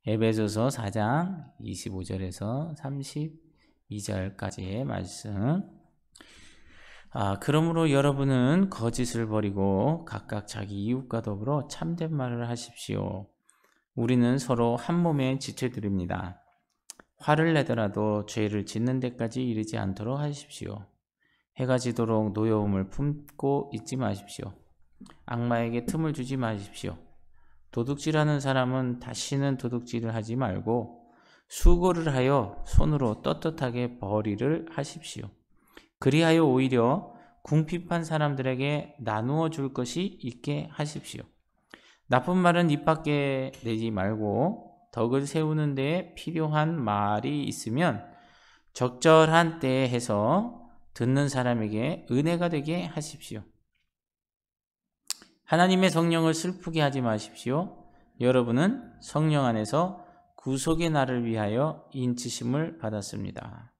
에베소서 4장 25절에서 32절까지의 말씀. 그러므로 여러분은 거짓을 버리고 각각 자기 이웃과 더불어 참된 말을 하십시오. 우리는 서로 한 몸의 지체들입니다. 화를 내더라도 죄를 짓는 데까지 이르지 않도록 하십시오. 해가 지도록 노여움을 품고 있지 마십시오. 악마에게 틈을 주지 마십시오. 도둑질하는 사람은 다시는 도둑질을 하지 말고 수고를 하여 손으로 떳떳하게 벌이를 하십시오. 그리하여 오히려 궁핍한 사람들에게 나누어 줄 것이 있게 하십시오. 나쁜 말은 입 밖에 내지 말고 덕을 세우는 데에 필요한 말이 있으면 적절한 때에 해서 듣는 사람에게 은혜가 되게 하십시오. 하나님의 성령을 슬프게 하지 마십시오. 여러분은 성령 안에서 구속의 날을 위하여 인치심을 받았습니다.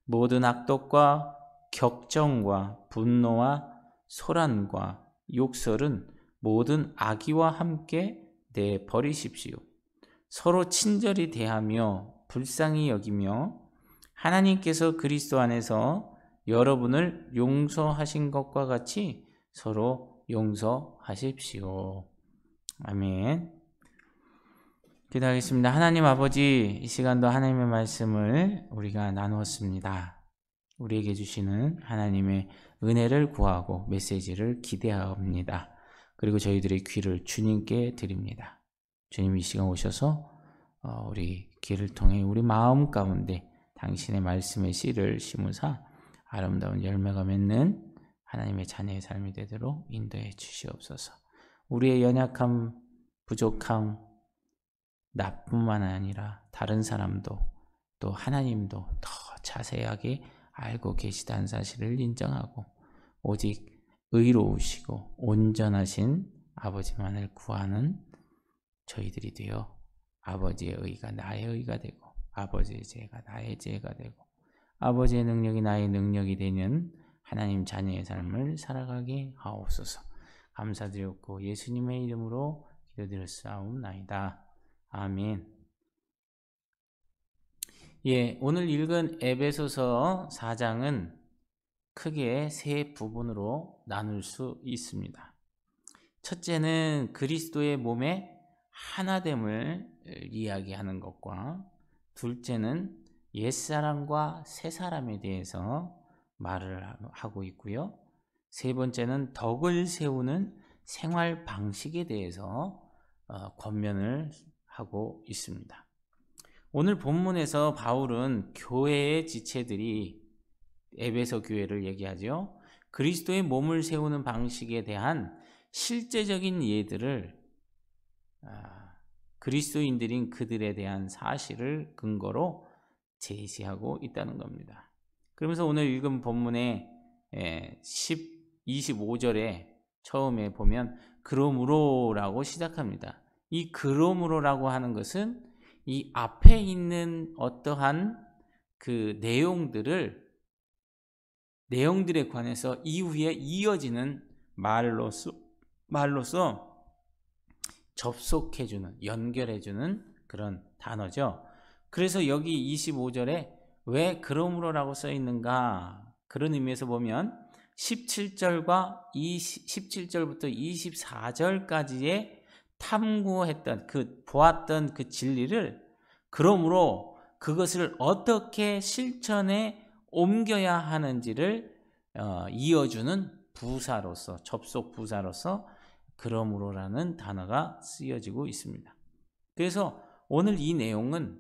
모든 악독과 격정과 분노와 소란과 욕설은 모든 악의와 함께 내버리십시오. 서로 친절히 대하며 불쌍히 여기며 하나님께서 그리스도 안에서 여러분을 용서하신 것과 같이 서로 용서하십시오. 아멘. 기도하겠습니다. 하나님 아버지, 이 시간도 하나님의 말씀을 우리가 나누었습니다. 우리에게 주시는 하나님의 은혜를 구하고 메시지를 기대합니다. 그리고 저희들의 귀를 주님께 드립니다. 주님 이 시간 오셔서 우리 귀를 통해 우리 마음 가운데 당신의 말씀의 씨를 심으사 아름다운 열매가 맺는 하나님의 자녀의 삶이 되도록 인도해 주시옵소서. 우리의 연약함, 부족함, 나뿐만 아니라 다른 사람도 또 하나님도 더 자세하게 알고 계시다는 사실을 인정하고 오직 의로우시고 온전하신 아버지만을 구하는 저희들이 되어 아버지의 의가 나의 의가 되고 아버지의 죄가 나의 죄가 되고 아버지의 능력이 나의 능력이 되는 하나님 자녀의 삶을 살아가게 하옵소서. 감사드렸고 예수님의 이름으로 기도드렸사옵나이다. 아멘. 오늘 읽은 에베소서 4장은 크게 세 부분으로 나눌 수 있습니다. 첫째는 그리스도의 몸의 하나됨을 이야기하는 것과 둘째는 옛사람과 새사람에 대해서 말을 하고 있고요. 세 번째는 덕을 세우는 생활 방식에 대해서 권면을 하고 있습니다. 오늘 본문에서 바울은 교회의 지체들이 에베소 교회를 얘기하죠. 그리스도의 몸을 세우는 방식에 대한 실제적인 예들을 그리스도인들인 그들에 대한 사실을 근거로 제시하고 있다는 겁니다. 그러면서 오늘 읽은 본문의 25절에 처음에 보면 그러므로라고 시작합니다. 이 그러므로라고 하는 것은 이 앞에 있는 어떠한 그 내용들에 관해서 이후에 이어지는 말로서 접속해주는, 연결해주는 그런 단어죠. 그래서 여기 25절에 왜 그러므로라고 써 있는가? 그런 의미에서 보면 17절부터 24절까지의 탐구했던 보았던 그 진리를 그러므로 그것을 어떻게 실천에 옮겨야 하는지를 이어주는 부사로서 접속 부사로서 그러므로라는 단어가 쓰여지고 있습니다. 그래서 오늘 이 내용은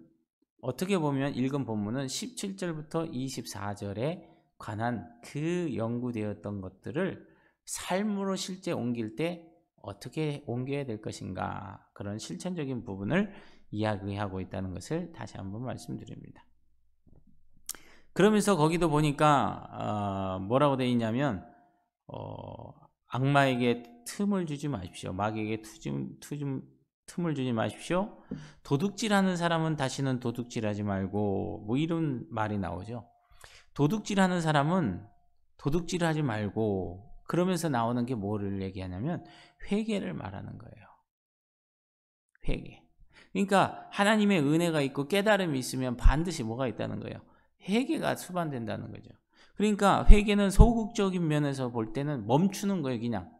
어떻게 보면 읽은 본문은 17절부터 24절에 관한 그 연구되었던 것들을 삶으로 실제 옮길 때 어떻게 옮겨야 될 것인가 그런 실천적인 부분을 이야기하고 있다는 것을 다시 한번 말씀드립니다. 그러면서 거기도 보니까 뭐라고 되어 있냐면 악마에게 틈을 주지 마십시오. 마귀에게 틈을 주지 마십시오. 도둑질하는 사람은 다시는 도둑질하지 말고 뭐 이런 말이 나오죠. 도둑질하는 사람은 도둑질하지 말고 그러면서 나오는 게 뭐를 얘기하냐면 회개를 말하는 거예요. 회개. 그러니까 하나님의 은혜가 있고 깨달음이 있으면 반드시 뭐가 있다는 거예요? 회개가 수반된다는 거죠. 그러니까 회개는 소극적인 면에서 볼 때는 멈추는 거예요. 그냥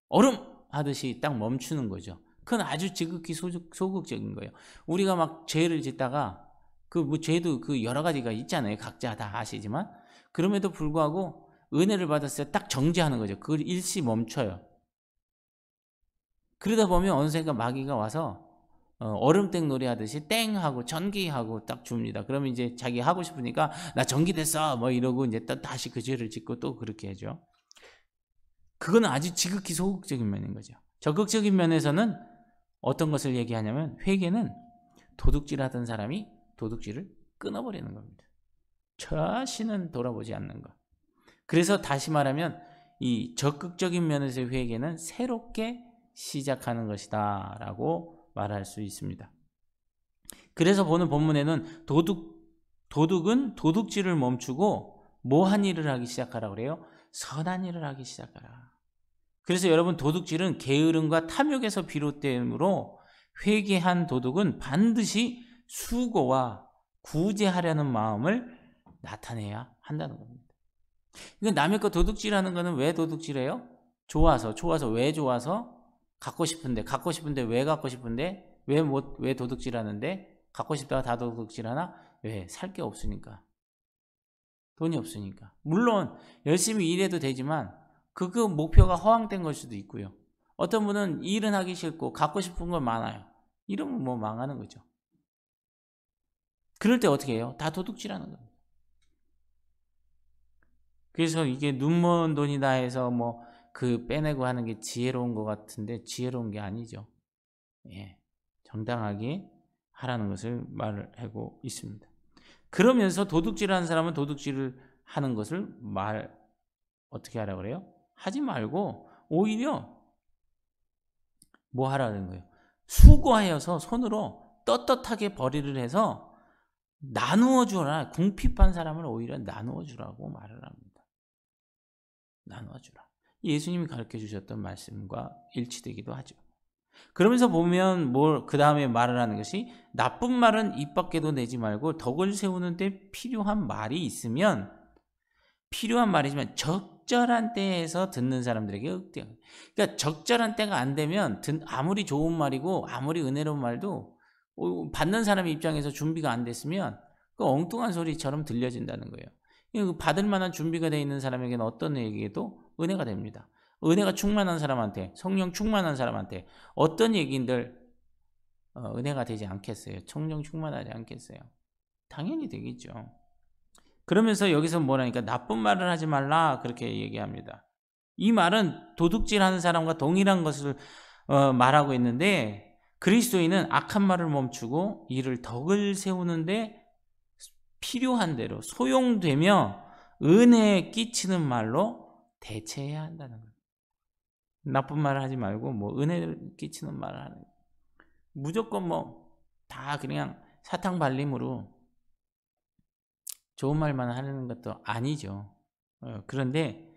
얼음 하듯이 딱 멈추는 거죠. 그건 아주 지극히 소극적인 거예요. 우리가 막 죄를 짓다가 그 뭐 죄도 그 여러 가지가 있잖아요. 각자 다 아시지만 그럼에도 불구하고 은혜를 받았을 때 딱 정지하는 거죠. 그걸 일시 멈춰요. 그러다 보면 어느샌가 마귀가 와서 얼음땡 놀이 하듯이 땡 하고 전기하고 딱 줍니다. 그러면 이제 자기 하고 싶으니까 나 전기됐어 뭐 이러고 이제 또 다시 그 죄를 짓고 또 그렇게 하죠. 그거는 아주 지극히 소극적인 면인 거죠. 적극적인 면에서는 어떤 것을 얘기하냐면 회개는 도둑질하던 사람이 도둑질을 끊어버리는 겁니다. 다시는 돌아보지 않는 것. 그래서 다시 말하면 이 적극적인 면에서의 회개는 새롭게 시작하는 것이다 라고 말할 수 있습니다. 그래서 보는 본문에는 도둑은 도둑질을 멈추고 뭐한 일을 하기 시작하라 그래요? 선한 일을 하기 시작하라. 그래서 여러분 도둑질은 게으름과 탐욕에서 비롯되므로 회개한 도둑은 반드시 수고와 구제하려는 마음을 나타내야 한다는 겁니다. 그러니까 남의 거 도둑질하는 거는 왜 도둑질해요? 좋아서 왜 좋아서? 갖고 싶은데 왜 갖고 싶은데? 왜 도둑질하는데? 갖고 싶다가 다 도둑질하나? 왜? 살 게 없으니까. 돈이 없으니까. 물론 열심히 일해도 되지만 그 목표가 허황된 걸 수도 있고요. 어떤 분은 일은 하기 싫고 갖고 싶은 건 많아요. 이러면 뭐 망하는 거죠. 그럴 때 어떻게 해요? 다 도둑질하는 겁니다. 그래서 이게 눈먼 돈이다 해서 뭐 그 빼내고 하는 게 지혜로운 것 같은데 지혜로운 게 아니죠. 예, 정당하게 하라는 것을 말하고 있습니다. 그러면서 도둑질하는 사람은 도둑질을 하는 것을 어떻게 하라고 그래요? 하지 말고 오히려 뭐 하라는 거예요? 수고하여서 손으로 떳떳하게 벌이를 해서 나누어 주라. 궁핍한 사람을 오히려 나누어 주라고 말을 합니다. 나누어 주라. 예수님이 가르쳐 주셨던 말씀과 일치되기도 하죠. 그러면서 보면 그 다음에 말을 하는 것이 나쁜 말은 입 밖에도 내지 말고 덕을 세우는데 필요한 말이 있으면 필요한 말이지만 적절한 때에서 듣는 사람들에게 윽대하라. 그러니까 적절한 때가 안 되면 아무리 좋은 말이고 아무리 은혜로운 말도 받는 사람의 입장에서 준비가 안 됐으면 그 엉뚱한 소리처럼 들려진다는 거예요. 받을 만한 준비가 되어 있는 사람에게는 어떤 얘기에도 은혜가 됩니다. 은혜가 충만한 사람한테, 성령 충만한 사람한테 어떤 얘기인들 은혜가 되지 않겠어요? 성령 충만하지 않겠어요? 당연히 되겠죠. 그러면서 여기서 뭐라니까 나쁜 말을 하지 말라 그렇게 얘기합니다. 이 말은 도둑질하는 사람과 동일한 것을 말하고 있는데 그리스도인은 악한 말을 멈추고 이를 덕을 세우는데 필요한 대로 소용되며 은혜에 끼치는 말로 대체해야 한다는 거예요. 나쁜 말을 하지 말고 뭐 은혜를 끼치는 말을 하는 거예요. 무조건 뭐 다 그냥 사탕 발림으로 좋은 말만 하는 것도 아니죠. 그런데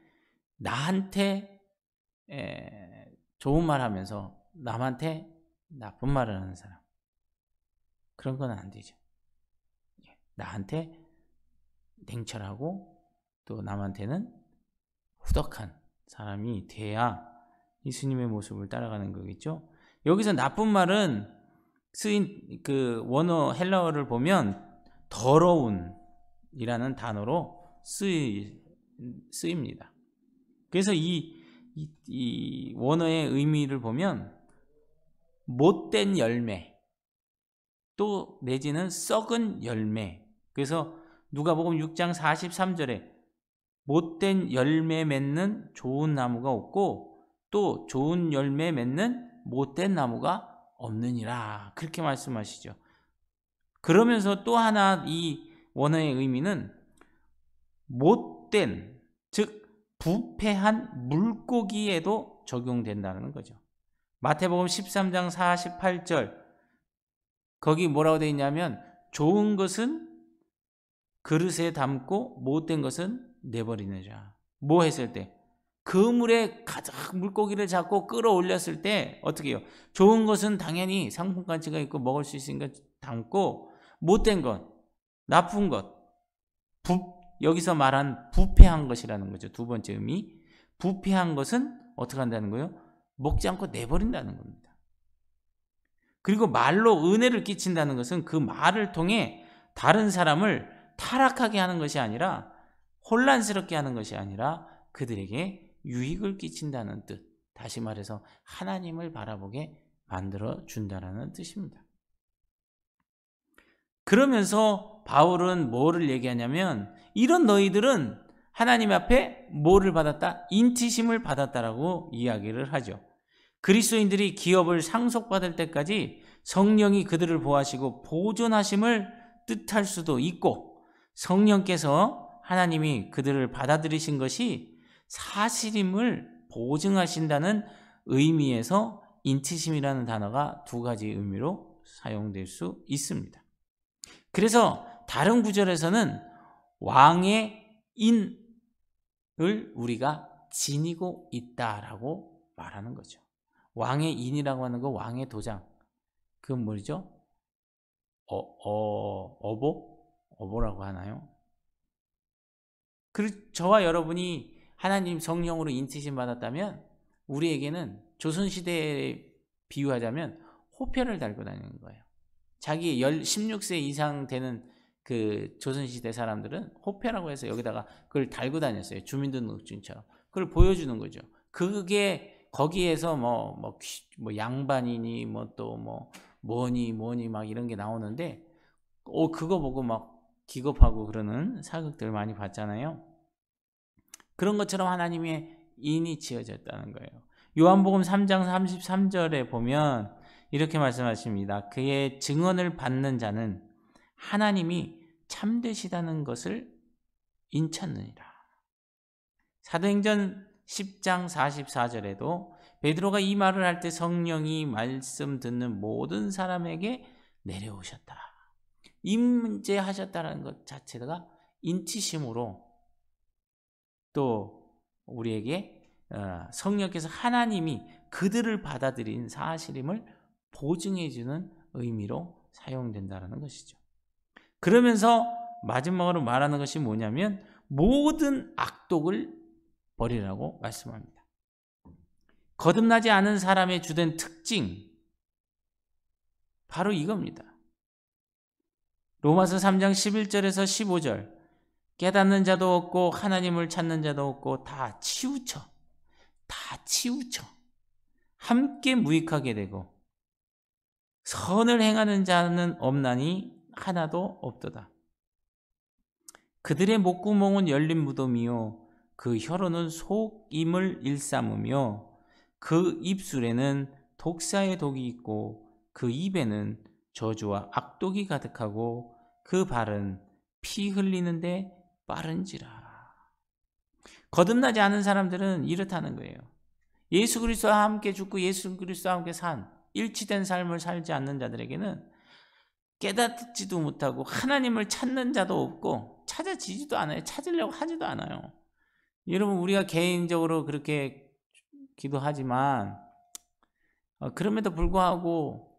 나한테 좋은 말 하면서 남한테 나쁜 말을 하는 사람 그런 건 안 되죠. 나한테 냉철하고 또 남한테는 후덕한 사람이 돼야 예수님의 모습을 따라가는 거겠죠. 여기서 나쁜 말은 쓰인 그 원어 헬라어를 보면 더러운 이라는 단어로 쓰입니다. 그래서 이 원어의 의미를 보면 못된 열매 또 내지는 썩은 열매. 그래서 누가복음 6장 43절에 못된 열매 맺는 좋은 나무가 없고 또 좋은 열매 맺는 못된 나무가 없느니라 그렇게 말씀하시죠. 그러면서 또 하나 이 원어의 의미는 못된 즉 부패한 물고기에도 적용된다는 거죠. 마태복음 13장 48절 거기 뭐라고 되어 있냐면 좋은 것은 그릇에 담고 못된 것은 내버리느라. 뭐 했을 때? 그물에 가득 물고기를 잡고 끌어올렸을 때 어떻게 해요? 좋은 것은 당연히 상품 가치가 있고 먹을 수 있으니까 담고, 못된 것, 나쁜 것, 여기서 말한 부패한 것이라는 거죠. 두 번째 의미. 부패한 것은 어떻게 한다는 거예요? 먹지 않고 내버린다는 겁니다. 그리고 말로 은혜를 끼친다는 것은 그 말을 통해 다른 사람을 타락하게 하는 것이 아니라, 혼란스럽게 하는 것이 아니라 그들에게 유익을 끼친다는 뜻. 다시 말해서 하나님을 바라보게 만들어 준다는 뜻입니다. 그러면서 바울은 뭐를 얘기하냐면, 이런 너희들은 하나님 앞에 뭐를 받았다? 인치심을 받았다라고 이야기를 하죠. 그리스도인들이 기업을 상속받을 때까지 성령이 그들을 보호하시고 보존하심을 뜻할 수도 있고, 성령께서 하나님이 그들을 받아들이신 것이 사실임을 보증하신다는 의미에서 인치심이라는 단어가 두 가지 의미로 사용될 수 있습니다. 그래서 다른 구절에서는 왕의 인을 우리가 지니고 있다라고 말하는 거죠. 왕의 인이라고 하는 거, 왕의 도장. 그건 뭐죠? 어보라고 하나요? 저와 여러분이 하나님 성령으로 인치심 받았다면 우리에게는 조선시대에 비유하자면 호표를 달고 다니는 거예요. 자기 16세 이상 되는 그 조선시대 사람들은 호표라고 해서 여기다가 그걸 달고 다녔어요. 주민등록증처럼. 그걸 보여주는 거죠. 그게 거기에서 뭐 양반이니 뭐니 막 이런 게 나오는데, 그거 보고 막 기겁하고 그러는 사극들 많이 봤잖아요. 그런 것처럼 하나님의 인이 지어졌다는 거예요. 요한복음 3장 33절에 보면 이렇게 말씀하십니다. 그의 증언을 받는 자는 하나님이 참되시다는 것을 인쳤느니라. 사도행전 10장 44절에도 베드로가 이 말을 할 때 성령이 말씀 듣는 모든 사람에게 내려오셨다. 임재하셨다는 것 자체가 인치심으로, 또 우리에게 성령께서 하나님이 그들을 받아들인 사실임을 보증해주는 의미로 사용된다는 것이죠. 그러면서 마지막으로 말하는 것이 뭐냐면, 모든 악독을 버리라고 말씀합니다. 거듭나지 않은 사람의 주된 특징, 바로 이겁니다. 로마서 3장 11절에서 15절, 깨닫는 자도 없고 하나님을 찾는 자도 없고 다 치우쳐 함께 무익하게 되고 선을 행하는 자는 없나니 하나도 없도다. 그들의 목구멍은 열린 무덤이요 그 혀로는 속임을 일삼으며 그 입술에는 독사의 독이 있고 그 입에는 저주와 악독이 가득하고 그 발은 피 흘리는데 빠른지라. 거듭나지 않은 사람들은 이렇다는 거예요. 예수 그리스도와 함께 죽고 예수 그리스도와 함께 산 일치된 삶을 살지 않는 자들에게는 깨닫지도 못하고 하나님을 찾는 자도 없고 찾아지지도 않아요. 찾으려고 하지도 않아요. 여러분, 우리가 개인적으로 그렇게 기도하지만 그럼에도 불구하고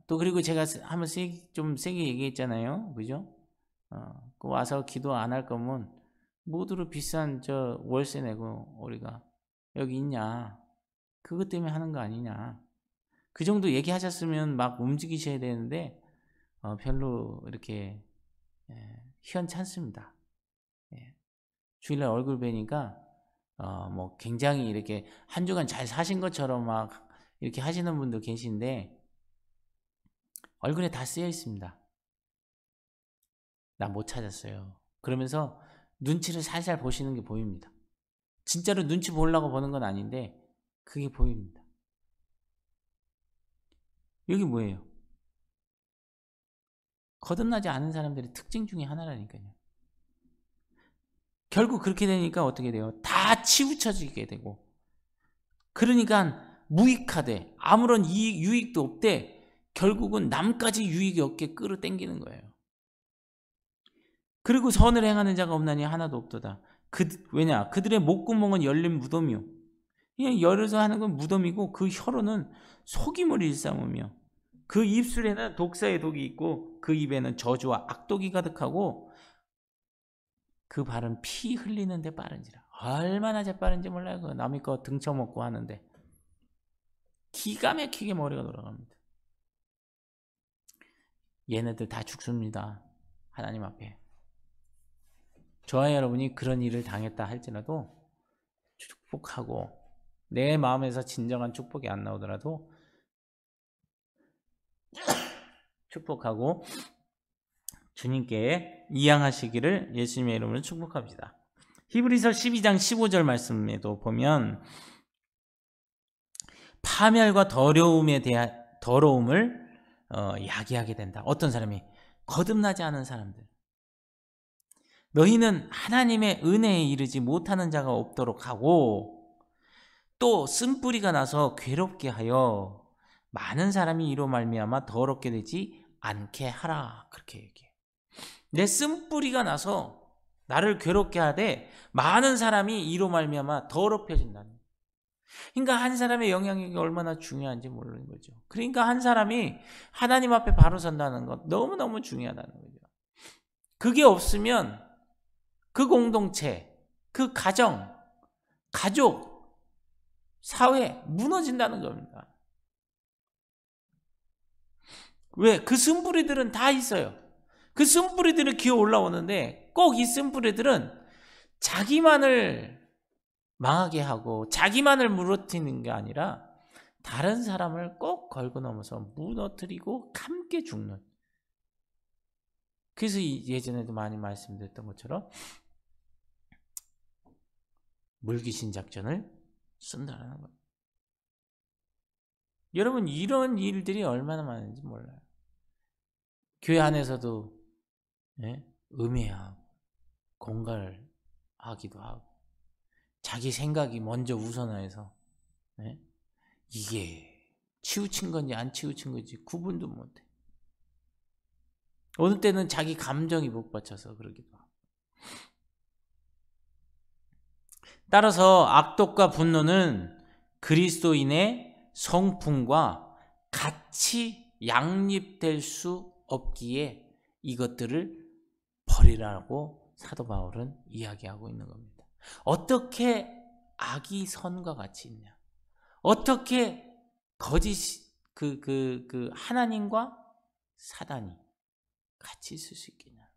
또 그리고 제가 한번 좀 세게 얘기했잖아요. 그죠? 와서 기도 안 할 거면 모두로 비싼 저 월세 내고 우리가 여기 있냐, 그것 때문에 하는 거 아니냐, 그 정도 얘기하셨으면 막 움직이셔야 되는데 별로 이렇게 희연찮습니다. 주일날 얼굴 뵈니까 뭐 굉장히 이렇게 한 주간 잘 사신 것처럼 막 이렇게 하시는 분도 계신데 얼굴에 다 쓰여 있습니다. 나 못 찾았어요. 그러면서 눈치를 살살 보시는 게 보입니다. 진짜로 눈치 보려고 보는 건 아닌데 그게 보입니다. 여기 뭐예요? 거듭나지 않은 사람들의 특징 중에 하나라니까요. 결국 그렇게 되니까 어떻게 돼요? 다 치우쳐지게 되고, 그러니까 무익하되 아무런 유익도 없대. 결국은 남까지 유익이 없게 끌어당기는 거예요. 그리고 선을 행하는 자가 없나니 하나도 없도다. 왜냐? 그들의 목구멍은 열린 무덤이요. 그냥 열어서 하는 건 무덤이고 그 혀로는 속임을 일삼으며 그 입술에는 독사의 독이 있고 그 입에는 저주와 악독이 가득하고 그 발은 피 흘리는 데 빠른지라. 얼마나 재빠른지 몰라요. 그 남의 거 등쳐먹고 하는데 기가 막히게 머리가 돌아갑니다. 얘네들 다 죽습니다. 하나님 앞에. 저와 여러분이 그런 일을 당했다 할지라도 축복하고 내 마음에서 진정한 축복이 안 나오더라도 축복하고 주님께 이양하시기를 예수님의 이름으로 축복합니다. 히브리서 12장 15절 말씀에도 보면 파멸과 더러움을 야기하게 된다. 어떤 사람이? 거듭나지 않은 사람들. 너희는 하나님의 은혜에 이르지 못하는 자가 없도록 하고 또 쓴뿌리가 나서 괴롭게 하여 많은 사람이 이로 말미암아 더럽게 되지 않게 하라. 그렇게 얘기해. 내 쓴뿌리가 나서 나를 괴롭게 하되 많은 사람이 이로 말미암아 더럽혀진다는. 그러니까 한 사람의 영향력이 얼마나 중요한지 모르는 거죠. 그러니까 한 사람이 하나님 앞에 바로 선다는 것 너무너무 중요하다는 거죠. 그게 없으면 그 공동체, 그 가정, 가족, 사회 무너진다는 겁니다. 왜? 그 쓴뿌리들은 다 있어요. 그 쓴뿌리들이 기어 올라오는데 꼭 이 쓴뿌리들은 자기만을 망하게 하고 자기만을 무너뜨리는 게 아니라 다른 사람을 꼭 걸고 넘어서 무너뜨리고 함께 죽는. 그래서 예전에도 많이 말씀드렸던 것처럼 물귀신 작전을 쓴다는 거예요. 여러분 이런 일들이 얼마나 많은지 몰라요. 교회 안에서도 음해하고 공갈하기도 하고 자기 생각이 먼저 우선화해서 이게 치우친 건지 안 치우친 건지 구분도 못해. 어느 때는 자기 감정이 북받쳐서 그러기도 하고. 따라서 악독과 분노는 그리스도인의 성품과 같이 양립될 수 없기에 이것들을 버리라고 사도 바울은 이야기하고 있는 겁니다. 어떻게 악이 선과 같이 있냐? 어떻게 거짓 하나님과 사단이 같이 있을 수 있겠냐?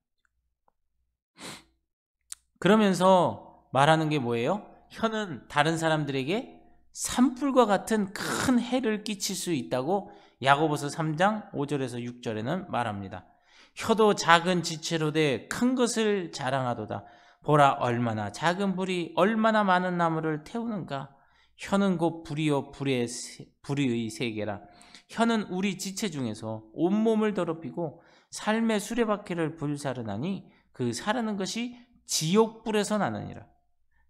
그러면서 말하는 게 뭐예요? 혀는 다른 사람들에게 산불과 같은 큰 해를 끼칠 수 있다고 야고보서 3장 5절에서 6절에는 말합니다. 혀도 작은 지체로 돼 큰 것을 자랑하도다. 보라 얼마나 작은 불이 얼마나 많은 나무를 태우는가. 혀는 곧 불이요 불의 세계라. 혀는 우리 지체 중에서 온몸을 더럽히고 삶의 수레바퀴를 불사르나니 그 사르는 것이 지옥불에서 나느니라.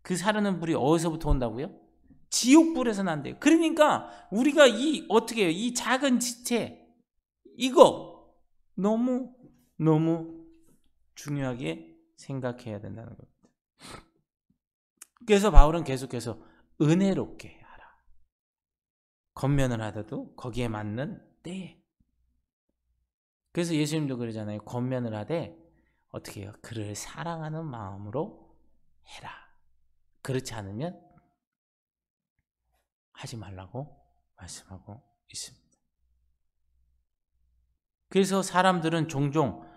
그 사르는 불이 어디서부터 온다고요? 지옥불에서 난대요. 그러니까 우리가 어떻게 해요? 이 작은 지체 이거 너무 중요하게 생각해야 된다는 겁니다. 그래서 바울은 계속해서 은혜롭게 하라. 겉면을 하더라도 거기에 맞는 때에. 그래서 예수님도 그러잖아요. 겉면을 하되 어떻게 해요? 그를 사랑하는 마음으로 해라. 그렇지 않으면 하지 말라고 말씀하고 있습니다. 그래서 사람들은 종종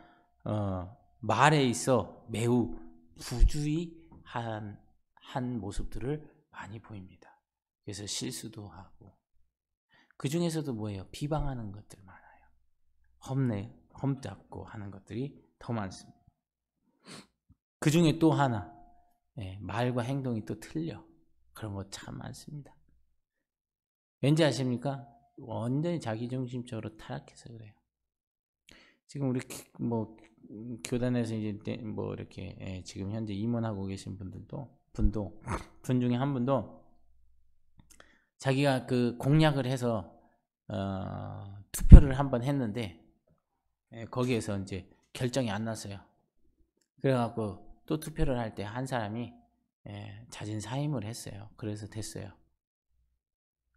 말에 있어 매우 부주의한 모습들을 많이 보입니다. 그래서 실수도 하고 그 중에서도 뭐예요? 비방하는 것들 많아요. 험잡고 하는 것들이 더 많습니다. 그 중에 또 하나 말과 행동이 또 틀려. 그런 거 참 많습니다. 왠지 아십니까? 완전히 자기중심적으로 타락해서 그래요. 지금 우리 교단에서 이제 이렇게 지금 현재 임원하고 계신 분 중에 한 분도 자기가 그 공약을 해서 투표를 한번 했는데 거기에서 이제 결정이 안 났어요. 그래갖고 또 투표를 할 때 한 사람이 잦은 사임을 했어요. 그래서 됐어요.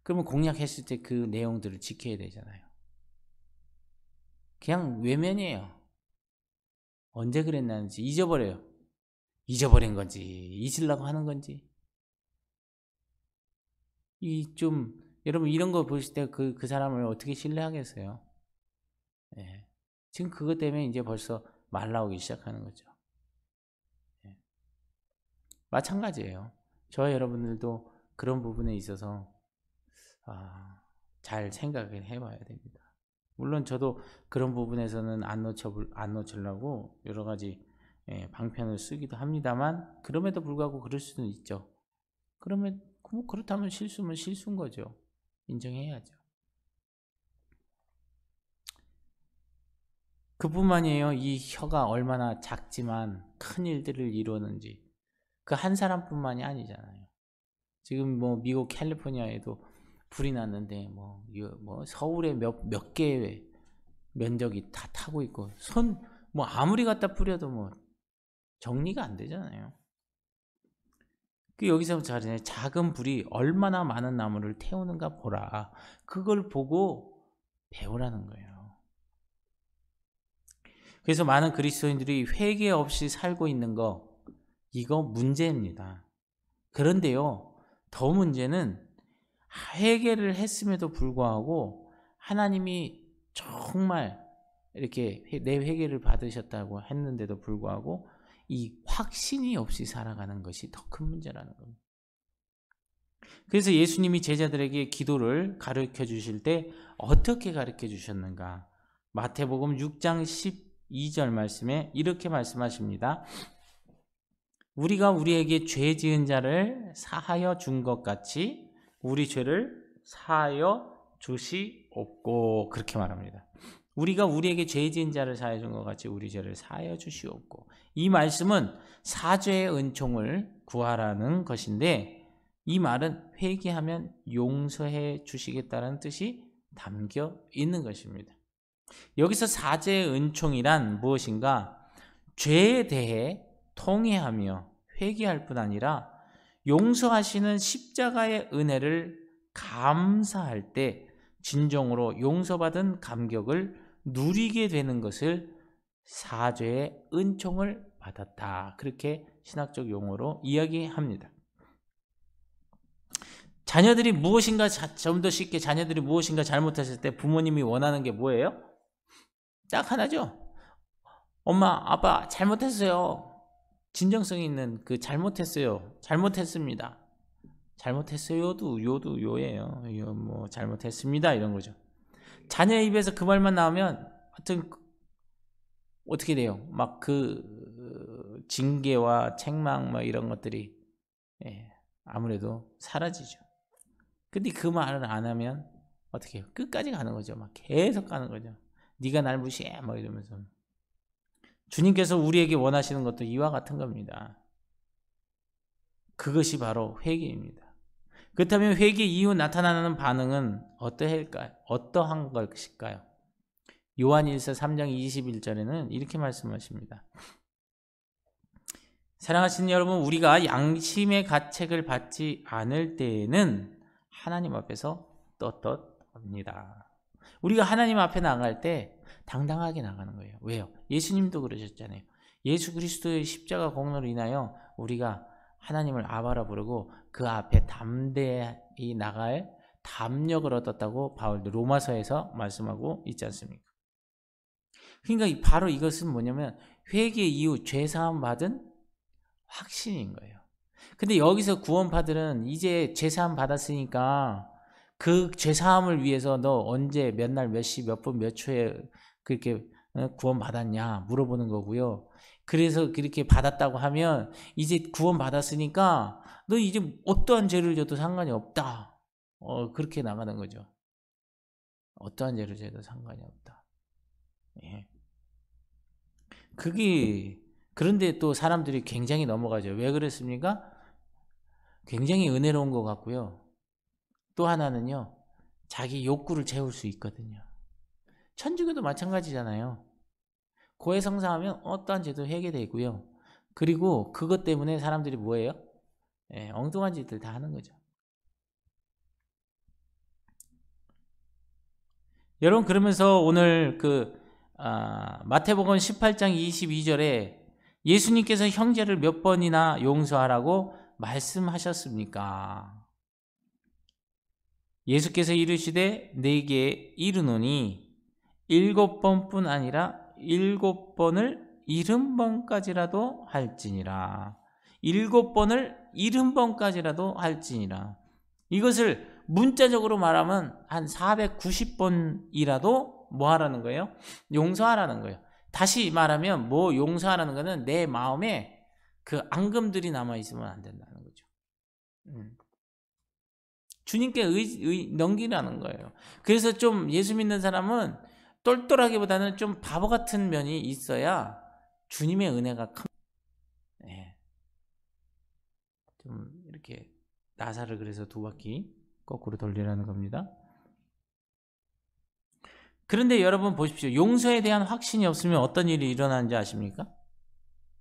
그러면 공약했을 때 그 내용들을 지켜야 되잖아요. 그냥 외면이에요. 언제 그랬나는지 잊어버려요. 잊어버린 건지 잊으려고 하는 건지. 여러분 이런 거 보실 때 그 사람을 어떻게 신뢰하겠어요? 지금 그것 때문에 이제 벌써 말 나오기 시작하는 거죠. 마찬가지예요. 저와 여러분들도 그런 부분에 있어서 잘 생각을 해봐야 됩니다. 물론 저도 그런 부분에서는 안 놓치려고 여러 가지 방편을 쓰기도 합니다만, 그럼에도 불구하고 그럴 수는 있죠. 그러면 그렇다면 실수면 실수인 거죠. 인정해야죠. 그뿐만이에요. 이 혀가 얼마나 작지만 큰 일들을 이루는지. 그 한 사람뿐만이 아니잖아요. 지금 뭐 미국 캘리포니아에도 불이 났는데 뭐 서울에 몇 개의 면적이 다 타고 있고, 뭐 아무리 갖다 뿌려도 뭐 정리가 안 되잖아요. 여기서 작은 불이 얼마나 많은 나무를 태우는가 보라. 그걸 보고 배우라는 거예요. 그래서 많은 그리스도인들이 회개 없이 살고 있는 거, 이거 문제입니다. 그런데요, 더 문제는 회개를 했음에도 불구하고 하나님이 정말 이렇게 내 회개를 받으셨다고 했는데도 불구하고 이 확신이 없이 살아가는 것이 더 큰 문제라는 겁니다. 그래서 예수님이 제자들에게 기도를 가르쳐 주실 때 어떻게 가르쳐 주셨는가? 마태복음 6장 12절 말씀에 이렇게 말씀하십니다. 우리가 우리에게 죄 지은 자를 사하여 준 것 같이 우리 죄를 사하여 주시옵고, 그렇게 말합니다. 우리가 우리에게 죄 지은 자를 사하여 준 것 같이 우리 죄를 사하여 주시옵고. 이 말씀은 사죄의 은총을 구하라는 것인데, 이 말은 회개하면 용서해 주시겠다는 뜻이 담겨 있는 것입니다. 여기서 사죄의 은총이란 무엇인가? 죄에 대해 통회하며 회개할 뿐 아니라 용서하시는 십자가의 은혜를 감사할 때 진정으로 용서받은 감격을 누리게 되는 것을 사죄의 은총을 받았다. 그렇게 신학적 용어로 이야기합니다. 자녀들이 무엇인가 좀 더 쉽게, 자녀들이 무엇인가 잘못했을 때 부모님이 원하는 게 뭐예요? 딱 하나죠. 엄마, 아빠 잘못했어요. 진정성 있는 그 잘못했어요. 잘못했습니다. 잘못했어요도 요예요. 뭐 잘못했습니다 이런 거죠. 자녀의 입에서 그 말만 나오면 하여튼 어떻게 돼요? 막 그 징계와 책망 막 이런 것들이 아무래도 사라지죠. 근데 그 말을 안 하면 어떻게 해요? 끝까지 가는 거죠. 막 계속 가는 거죠. 네가 날 무시해 막 이러면서. 주님께서 우리에게 원하시는 것도 이와 같은 겁니다. 그것이 바로 회개입니다. 그렇다면 회개 이후 나타나는 반응은 어떠한 것일까요? 요한일서 3장 21절에는 이렇게 말씀하십니다. 사랑하시는 여러분, 우리가 양심의 가책을 받지 않을 때에는 하나님 앞에서 떳떳합니다. 우리가 하나님 앞에 나갈 때 당당하게 나가는 거예요. 왜요? 예수님도 그러셨잖아요. 예수 그리스도의 십자가 공로로 인하여 우리가 하나님을 아바라 부르고 그 앞에 담대히 나갈 담력을 얻었다고 바울도 로마서에서 말씀하고 있지 않습니까? 그러니까 바로 이것은 뭐냐면 회개 이후 죄사함 받은 확신인 거예요. 근데 여기서 구원파들은 이제 죄사함 받았으니까 그 죄사함을 위해서 너 언제 몇 날 몇 시 몇 분 몇 초에 그렇게 구원받았냐 물어보는 거고요. 그래서 그렇게 받았다고 하면 이제 구원받았으니까 너 이제 어떠한 죄를 져도 상관이 없다. 그렇게 나가는 거죠. 어떠한 죄를 져도 상관이 없다. 예. 그런데 또 사람들이 굉장히 넘어가죠. 왜 그랬습니까? 굉장히 은혜로운 것 같고요. 또 하나는요, 자기 욕구를 채울 수 있거든요. 천주교도 마찬가지잖아요. 고해성사하면 어떠한 죄도 해결되고요. 그리고 그것 때문에 사람들이 뭐예요? 예, 엉뚱한 짓들 다 하는 거죠. 여러분, 그러면서 오늘 마태복음 18장 22절에 예수님께서 형제를 몇 번이나 용서하라고 말씀하셨습니까? 예수께서 이르시되 내게 이르노니 7번뿐 아니라 7번을 70번까지라도 할지니라. 7번을 70번까지라도 할지니라. 이것을 문자적으로 말하면 한 490번이라도 뭐 하라는 거예요? 용서하라는 거예요. 다시 말하면 뭐 용서하라는 거는 내 마음에 그 앙금들이 남아있으면 안 된다는 거죠. 주님께 넘기라는 거예요. 그래서 좀 예수 믿는 사람은 똘똘하기보다는 좀 바보 같은 면이 있어야 주님의 은혜가 큽니다. 네. 좀 이렇게 나사를 그래서 2바퀴 거꾸로 돌리라는 겁니다. 그런데 여러분 보십시오. 용서에 대한 확신이 없으면 어떤 일이 일어나는지 아십니까?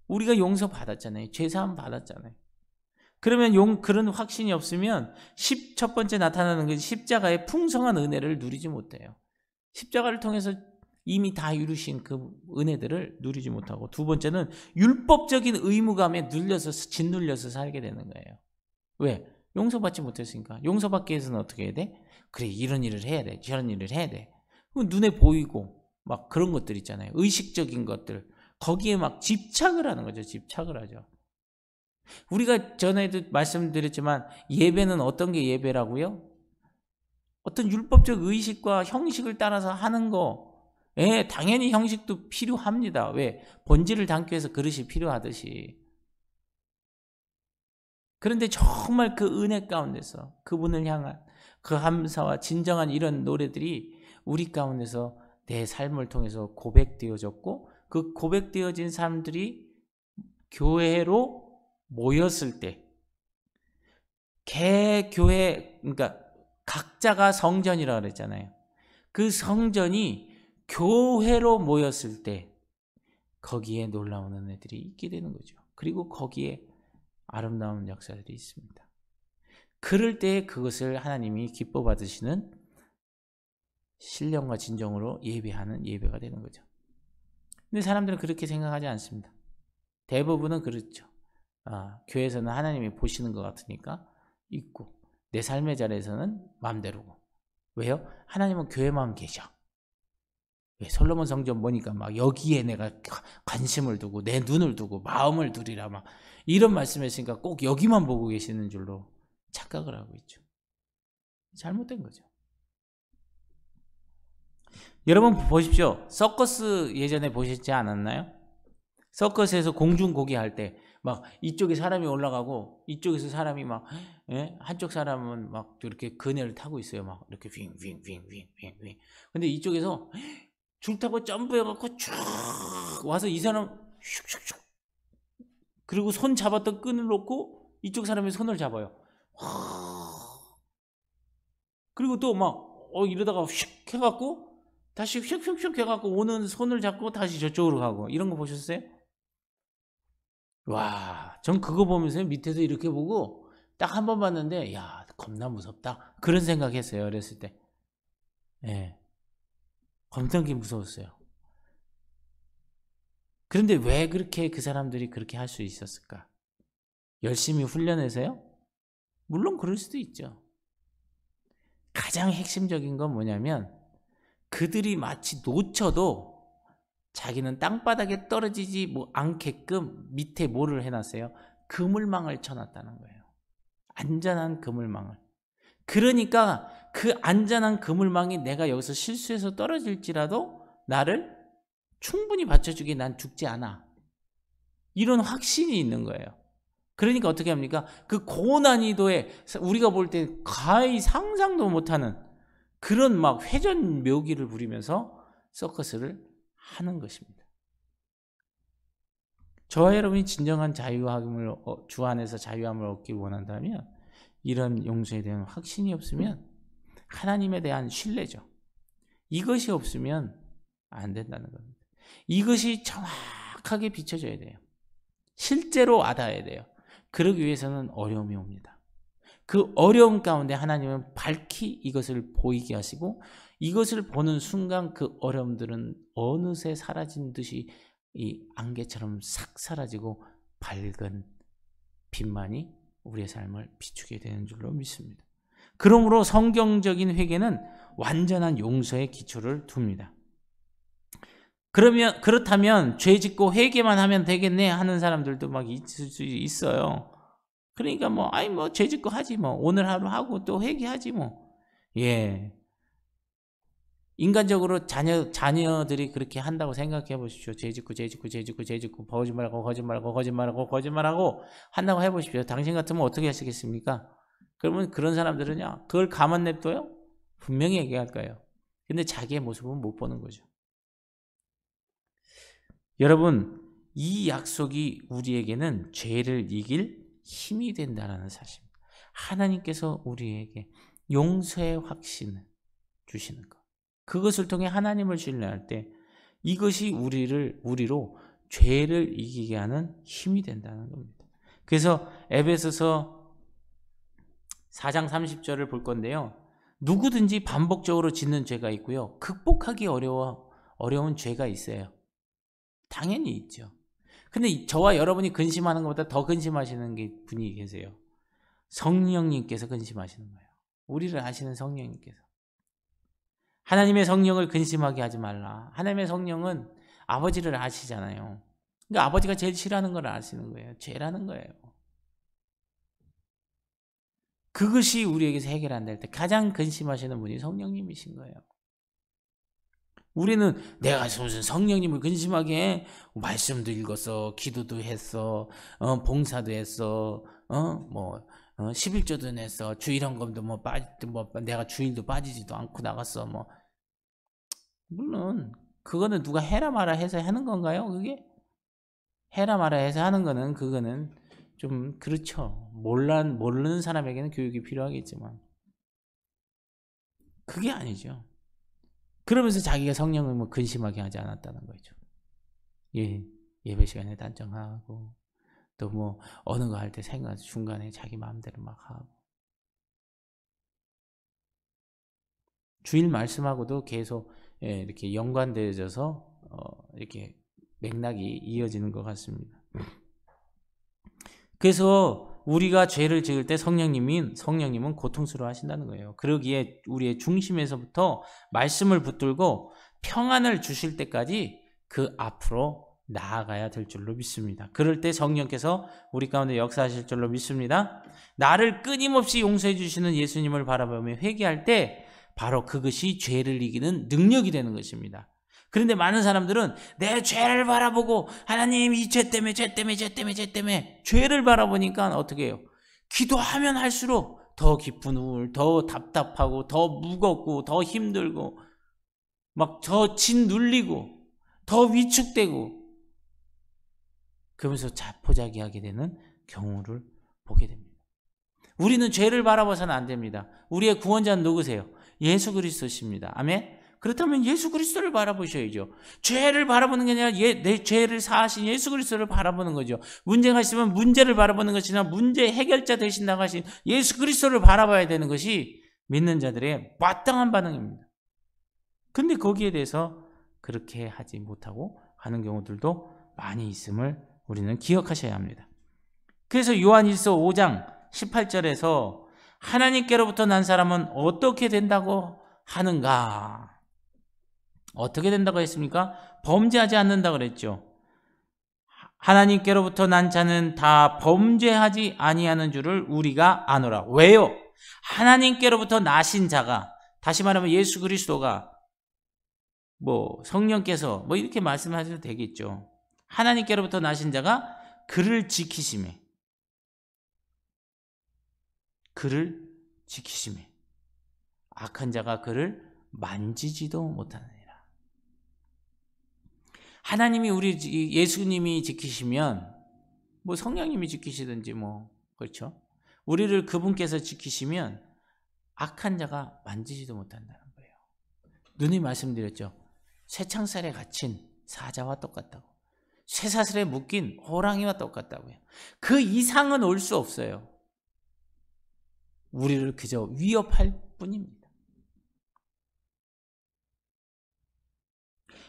우리가 용서 받았잖아요. 죄사함 받았잖아요. 그러면 그런 확신이 없으면 첫 번째 나타나는 것이 십자가의 풍성한 은혜를 누리지 못해요. 십자가를 통해서 이미 다 이루신 그 은혜들을 누리지 못하고, 두 번째는 율법적인 의무감에 짓눌려서 살게 되는 거예요. 왜? 용서받지 못했으니까. 용서받기 위해서는 어떻게 해야 돼? 그래, 이런 일을 해야 돼, 저런 일을 해야 돼. 눈에 보이고 막 그런 것들 있잖아요. 의식적인 것들, 거기에 막 집착을 하는 거죠. 집착을 하죠. 우리가 전에도 말씀드렸지만 예배는 어떤 게 예배라고요? 어떤 율법적 의식과 형식을 따라서 하는 거. 예, 당연히 형식도 필요합니다. 왜? 본질을 담기 위해서 그릇이 필요하듯이. 그런데 정말 그 은혜 가운데서 그분을 향한 그 감사와 진정한 이런 노래들이 우리 가운데서 내 삶을 통해서 고백되어졌고, 그 고백되어진 사람들이 교회로 모였을 때, 개교회, 그러니까 각자가 성전이라고 그랬잖아요. 그 성전이 교회로 모였을 때 거기에 놀라운 은혜들이 있게 되는 거죠. 그리고 거기에 아름다운 역사들이 있습니다. 그럴 때 그것을 하나님이 기뻐 받으시는 신령과 진정으로 예배하는 예배가 되는 거죠. 근데 사람들은 그렇게 생각하지 않습니다. 대부분은 그렇죠. 교회에서는 하나님이 보시는 것 같으니까 있고, 내 삶의 자리에서는 마음대로고. 왜요? 하나님은 교회만 계셔. 왜? 솔로몬 성전 보니까 막 여기에 내가 관심을 두고 내 눈을 두고 마음을 두리라 막 이런 말씀했으니까 꼭 여기만 보고 계시는 줄로 착각을 하고 있죠. 잘못된 거죠. 여러분 보십시오. 서커스 예전에 보셨지 않았나요? 서커스에서 공중고기 할 때 막 이쪽에 사람이 올라가고 이쪽에서 사람이 막, 예? 한쪽 사람은 막 이렇게 그네를 타고 있어요. 막 이렇게 윙윙윙윙윙윙. 근데 이쪽에서 줄 타고 점프해갖고 쭉 와서 이 사람 슉슉슉, 그리고 손 잡았던 끈을 놓고 이쪽 사람의 손을 잡아요. 그리고 또 막 이러다가 휙 해갖고 다시 휙휙휙 해갖고 오는 손을 잡고 다시 저쪽으로 가고, 이런 거 보셨어요? 와, 전 그거 보면서 밑에서 이렇게 보고 딱 한 번 봤는데, 야, 겁나 무섭다, 그런 생각했어요. 어렸을 때. 예, 겁나게 무서웠어요. 그런데 왜 그렇게 그 사람들이 그렇게 할 수 있었을까? 열심히 훈련해서요? 물론 그럴 수도 있죠. 가장 핵심적인 건 뭐냐면, 그들이 마치 놓쳐도 자기는 땅바닥에 떨어지지 않게끔 밑에 뭐를 해놨어요? 그물망을 쳐놨다는 거예요. 안전한 그물망을. 그러니까 그 안전한 그물망이 내가 여기서 실수해서 떨어질지라도 나를 충분히 받쳐주기에 난 죽지 않아, 이런 확신이 있는 거예요. 그러니까 어떻게 합니까? 그 고난이도에 우리가 볼 때 거의 상상도 못하는 그런 막 회전 묘기를 부리면서 서커스를 하는 것입니다. 저와 여러분이 진정한 자유함을, 주 안에서 자유함을 얻기 원한다면, 이런 용서에 대한 확신이 없으면, 하나님에 대한 신뢰죠. 이것이 없으면 안 된다는 겁니다. 이것이 정확하게 비춰져야 돼요. 실제로 와닿아야 돼요. 그러기 위해서는 어려움이 옵니다. 그 어려움 가운데 하나님은 밝히 이것을 보이게 하시고 이것을 보는 순간 그 어려움들은 어느새 사라진 듯이 이 안개처럼 싹 사라지고 밝은 빛만이 우리의 삶을 비추게 되는 줄로 믿습니다. 그러므로 성경적인 회개는 완전한 용서의 기초를 둡니다. 그렇다면 죄 짓고 회개만 하면 되겠네 하는 사람들도 막 있을 수 있어요. 그러니까 죄 짓고 하지 오늘 하루 하고 또 회개하지 예. 인간적으로 자녀들이 그렇게 한다고 생각해 보십시오. 죄 짓고 거짓말하고 한다고 해 보십시오. 당신 같으면 어떻게 하시겠습니까? 그러면 그런 사람들은요, 그걸 가만 냅둬요? 분명히 얘기할 거예요. 근데 자기의 모습은 못 보는 거죠. 여러분, 이 약속이 우리에게는 죄를 이길 힘이 된다는 사실입니다. 하나님께서 우리에게 용서의 확신을 주시는 것. 그것을 통해 하나님을 신뢰할 때 이것이 우리로 죄를 이기게 하는 힘이 된다는 겁니다. 그래서 에베소서 4장 30절을 볼 건데요. 누구든지 반복적으로 짓는 죄가 있고요. 극복하기 어려운 죄가 있어요. 당연히 있죠. 근데 저와 여러분이 근심하는 것보다 더 근심하시는 분이 계세요. 성령님께서 근심하시는 거예요. 우리를 아시는 성령님께서. 하나님의 성령을 근심하게 하지 말라. 하나님의 성령은 아버지를 아시잖아요. 그러니까 아버지가 제일 싫어하는 걸 아시는 거예요. 죄라는 거예요. 그것이 우리에게서 해결 안 될 때 가장 근심하시는 분이 성령님이신 거예요. 우리는 내가 무슨 성령님을 근심하게 해? 말씀도 읽었어, 기도도 했어, 봉사도 했어, 11조도 냈어, 주일헌금도 내가 주일도 빠지지도 않고 나갔어, 물론 그거는 누가 해라 마라 해서 하는 건가요? 그게 해라 마라 해서 하는 거는 그거는 좀 그렇죠. 모르는 사람에게는 교육이 필요하겠지만 그게 아니죠. 그러면서 자기가 성령을 근심하게 하지 않았다는 거죠. 예배 시간에 단정하고 또 어느 거 할 때 생각 중간에 자기 마음대로 막 하고 주일 말씀하고도 계속 이렇게 연관되어져서 이렇게 맥락이 이어지는 것 같습니다. 그래서 우리가 죄를 지을 때 성령님은 고통스러워 하신다는 거예요. 그러기에 우리의 중심에서부터 말씀을 붙들고 평안을 주실 때까지 그 앞으로 나아가야 될 줄로 믿습니다. 그럴 때 성령께서 우리 가운데 역사하실 줄로 믿습니다. 나를 끊임없이 용서해 주시는 예수님을 바라보며 회개할 때 바로 그것이 죄를 이기는 능력이 되는 것입니다. 그런데 많은 사람들은 내 죄를 바라보고 하나님 이 죄 때문에 죄를 바라보니까 어떻게 해요? 기도하면 할수록 더 깊은 우울, 더 답답하고 더 무겁고 더 힘들고 막 더 짓눌리고 더 위축되고 그러면서 자포자기하게 되는 경우를 보게 됩니다. 우리는 죄를 바라봐서는 안 됩니다. 우리의 구원자는 누구세요? 예수 그리스도십니다. 아멘. 그렇다면 예수 그리스도를 바라보셔야죠. 죄를 바라보는 게 아니라 내 죄를 사하신 예수 그리스도를 바라보는 거죠. 문제가 있으면 문제를 바라보는 것이 아니라 문제 해결자 되신다고 하신 예수 그리스도를 바라봐야 되는 것이 믿는 자들의 마땅한 반응입니다. 근데 거기에 대해서 그렇게 하지 못하고 하는 경우들도 많이 있음을 우리는 기억하셔야 합니다. 그래서 요한일서 5장 18절에서 하나님께로부터 난 사람은 어떻게 된다고 하는가? 어떻게 된다고 했습니까? 범죄하지 않는다고 그랬죠. 하나님께로부터 난 자는 다 범죄하지 아니하는 줄을 우리가 아노라. 왜요? 하나님께로부터 나신 자가, 다시 말하면 예수 그리스도가 성령께서 이렇게 말씀하셔도 되겠죠. 하나님께로부터 나신 자가 그를 지키심에 악한 자가 그를 만지지도 못하느니라. 하나님이 예수님이 지키시면 성령님이 지키시든지 그렇죠. 우리를 그분께서 지키시면 악한 자가 만지지도 못한다는 거예요. 누님 말씀드렸죠. 쇠창살에 갇힌 사자와 똑같다고. 쇠사슬에 묶인 호랑이와 똑같다고요. 그 이상은 올 수 없어요. 우리를 그저 위협할 뿐입니다.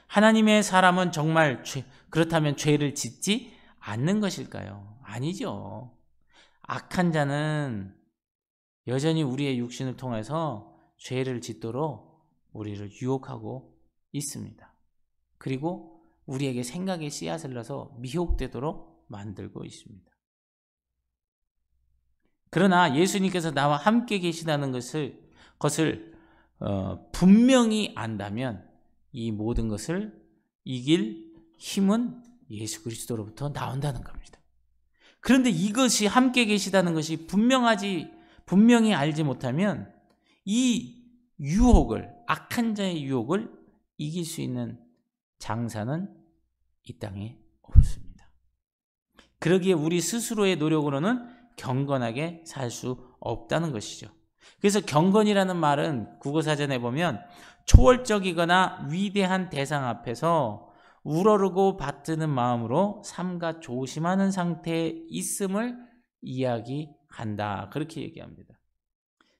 하나님의 사람은 정말 그렇다면 죄를 짓지 않는 것일까요? 아니죠. 악한 자는 여전히 우리의 육신을 통해서 죄를 짓도록 우리를 유혹하고 있습니다. 그리고 우리에게 생각의 씨앗을 넣어서 미혹되도록 만들고 있습니다. 그러나 예수님께서 나와 함께 계시다는 것을 분명히 안다면 이 모든 것을 이길 힘은 예수 그리스도로부터 나온다는 겁니다. 그런데 이것이 함께 계시다는 것이 분명히 알지 못하면 이 유혹을, 악한 자의 유혹을 이길 수 있는 장사는 이 땅에 없습니다. 그러기에 우리 스스로의 노력으로는 경건하게 살 수 없다는 것이죠. 그래서 경건이라는 말은 국어사전에 보면 초월적이거나 위대한 대상 앞에서 우러르고 받드는 마음으로 삼가 조심하는 상태에 있음을 이야기한다. 그렇게 얘기합니다.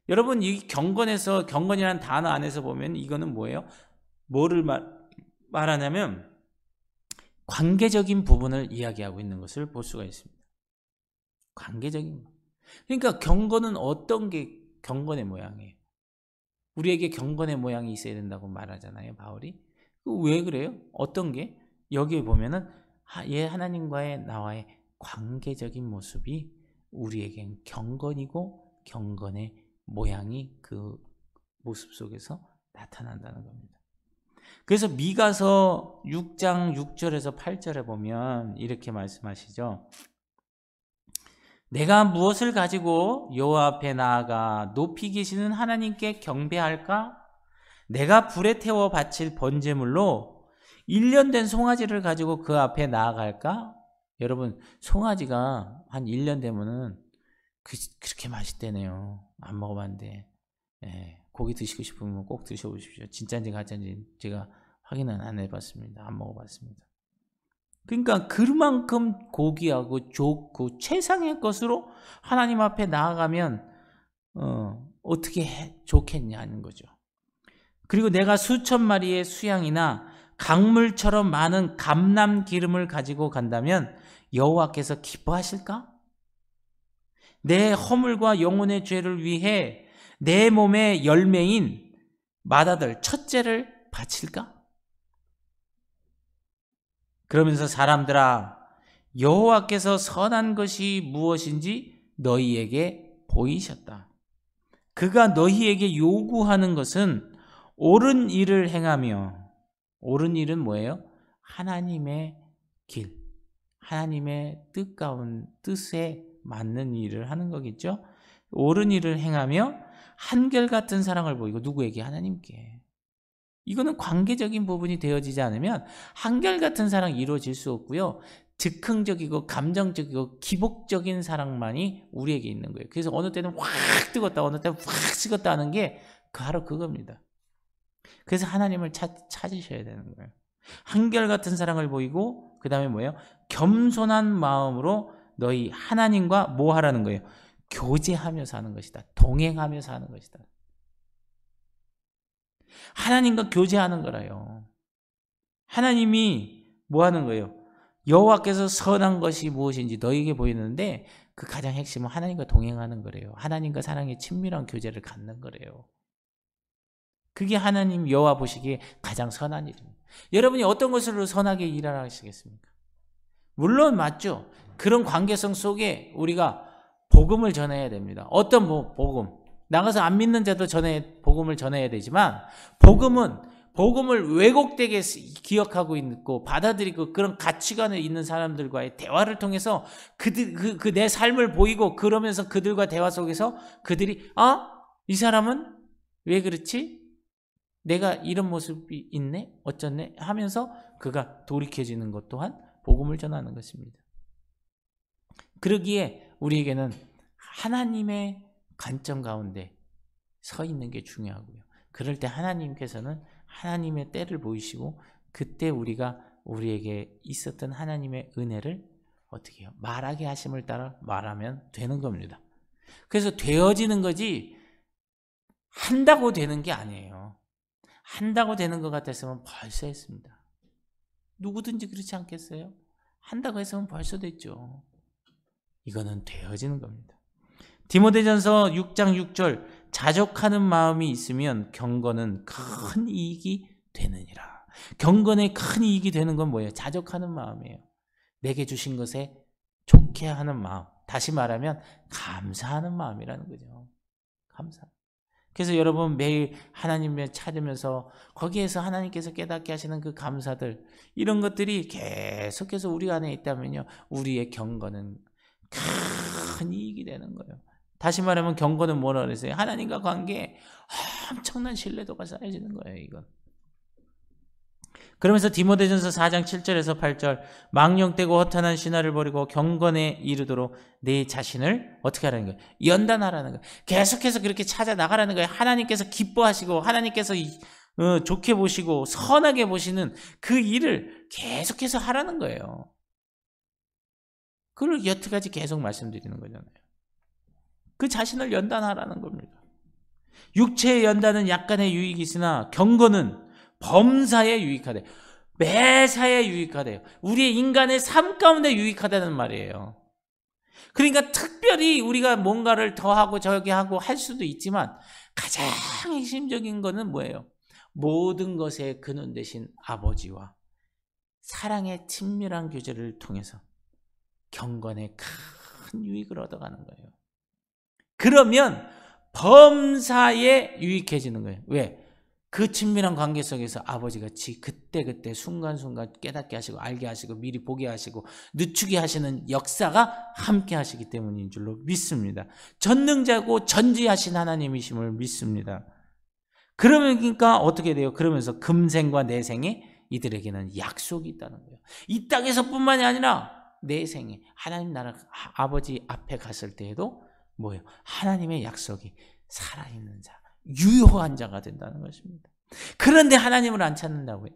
여러분, 이 경건이라는 단어 안에서 보면 이거는 뭐예요? 뭐를 말하냐면 관계적인 부분을 이야기하고 있는 것을 볼 수가 있습니다. 관계적인. 그러니까 경건은 어떤 게 경건의 모양이에요? 우리에게 경건의 모양이 있어야 된다고 말하잖아요, 바울이. 왜 그래요? 어떤 게? 여기에 보면은 하나님과의 나와의 관계적인 모습이 우리에겐 경건이고 경건의 모양이 그 모습 속에서 나타난다는 겁니다. 그래서 미가서 6장 6절에서 8절에 보면 이렇게 말씀하시죠. 내가 무엇을 가지고 여호와 앞에 나아가 높이 계시는 하나님께 경배할까? 내가 불에 태워 바칠 번제물로 1년 된 송아지를 가지고 그 앞에 나아갈까? 여러분, 송아지가 한 1년 되면은 그렇게 맛있대네요. 안 먹어봤는데. 고기 드시고 싶으면 꼭 드셔보십시오. 진짜인지 가짜인지 제가 확인은 안 해봤습니다. 안 먹어봤습니다. 그러니까 그만큼 고귀하고 좋고 최상의 것으로 하나님 앞에 나아가면 어떻게 좋겠냐는 거죠. 그리고 내가 수천 마리의 수양이나 강물처럼 많은 감람 기름을 가지고 간다면 여호와께서 기뻐하실까? 내 허물과 영혼의 죄를 위해 내 몸의 열매인 맏아들 첫째를 바칠까? 그러면서 사람들아, 여호와께서 선한 것이 무엇인지 너희에게 보이셨다. 그가 너희에게 요구하는 것은 옳은 일을 행하며, 옳은 일은 뭐예요? 하나님의 길, 하나님의 뜻에 맞는 일을 하는 거겠죠? 옳은 일을 행하며 한결같은 사랑을 보이고, 누구에게? 하나님께. 이거는 관계적인 부분이 되어지지 않으면 한결같은 사랑이 이루어질 수 없고요. 즉흥적이고 감정적이고 기복적인 사랑만이 우리에게 있는 거예요. 그래서 어느 때는 확 뜨겁다, 어느 때는 확 식었다 하는 게 바로 그겁니다. 그래서 하나님을 찾으셔야 되는 거예요. 한결같은 사랑을 보이고, 그 다음에 뭐예요? 겸손한 마음으로 너희 하나님과 뭐 하라는 거예요? 교제하며 사는 것이다. 동행하며 사는 것이다. 하나님과 교제하는 거라요. 하나님이 뭐 하는 거예요? 여호와께서 선한 것이 무엇인지 너희에게 보이는데 그 가장 핵심은 하나님과 동행하는 거래요. 하나님과 사랑의 친밀한 교제를 갖는 거래요. 그게 하나님 여호와 보시기에 가장 선한 일입니다. 여러분이 어떤 것으로 선하게 일하라 하시겠습니까? 물론 맞죠. 그런 관계성 속에 우리가 복음을 전해야 됩니다. 어떤 복음? 나가서 안 믿는 자도 복음을 전해야 되지만, 복음을 왜곡되게 기억하고 있고 받아들이고 그런 가치관에 있는 사람들과의 대화를 통해서 그 내 삶을 보이고, 그러면서 그들과 대화 속에서 그들이 이 사람은 왜 그렇지? 내가 이런 모습이 있네? 어쩌네? 하면서 그가 돌이켜지는 것 또한 복음을 전하는 것입니다. 그러기에 우리에게는 하나님의 관점 가운데 서 있는 게 중요하고요. 그럴 때 하나님께서는 하나님의 때를 보이시고, 그때 우리가 우리에게 있었던 하나님의 은혜를 어떻게 해요? 말하게 하심을 따라 말하면 되는 겁니다. 그래서 되어지는 거지 한다고 되는 게 아니에요. 한다고 되는 것 같았으면 벌써 했습니다. 누구든지 그렇지 않겠어요? 한다고 했으면 벌써 됐죠. 이거는 되어지는 겁니다. 디모데전서 6장 6절 자족하는 마음이 있으면 경건은 큰 이익이 되느니라. 경건에 큰 이익이 되는 건 뭐예요? 자족하는 마음이에요. 내게 주신 것에 좋게 하는 마음. 다시 말하면 감사하는 마음이라는 거죠. 감사. 그래서 여러분 매일 하나님을 찾으면서 거기에서 하나님께서 깨닫게 하시는 그 감사들, 이런 것들이 계속해서 우리 안에 있다면요, 우리의 경건은 큰 이익이 되는 거예요. 다시 말하면 경건은 뭐라 그랬어요? 하나님과 관계에 엄청난 신뢰도가 쌓여지는 거예요. 이건. 그러면서 디모데전서 4장 7절에서 8절 망령되고 허탄한 신화를 버리고 경건에 이르도록 내 자신을 어떻게 하라는 거예요? 연단하라는 거예요. 계속해서 그렇게 찾아 나가라는 거예요. 하나님께서 기뻐하시고 하나님께서 좋게 보시고 선하게 보시는 그 일을 계속해서 하라는 거예요. 그걸 여태까지 계속 말씀드리는 거잖아요. 그 자신을 연단하라는 겁니다. 육체의 연단은 약간의 유익이 있으나 경건은 범사에 유익하대. 매사에 유익하대요. 우리의 인간의 삶 가운데 유익하다는 말이에요. 그러니까 특별히 우리가 뭔가를 더하고 저기 하고 할 수도 있지만 가장 핵심적인 거는 뭐예요? 모든 것의 근원 되신 아버지와 사랑의 친밀한 교제를 통해서 경건의 큰 유익을 얻어가는 거예요. 그러면 범사에 유익해지는 거예요. 왜? 그 친밀한 관계 속에서 아버지가 그때그때 순간순간 깨닫게 하시고 알게 하시고 미리 보게 하시고 늦추게 하시는 역사가 함께 하시기 때문인 줄로 믿습니다. 전능자고 전지하신 하나님이심을 믿습니다. 그러니까 어떻게 돼요? 그러면서 금생과 내생에 이들에게는 약속이 있다는 거예요. 이 땅에서뿐만이 아니라 내생에 하나님 나라 아버지 앞에 갔을 때에도 뭐예요? 하나님의 약속이 살아있는 자, 유효한 자가 된다는 것입니다. 그런데 하나님을 안 찾는다고요.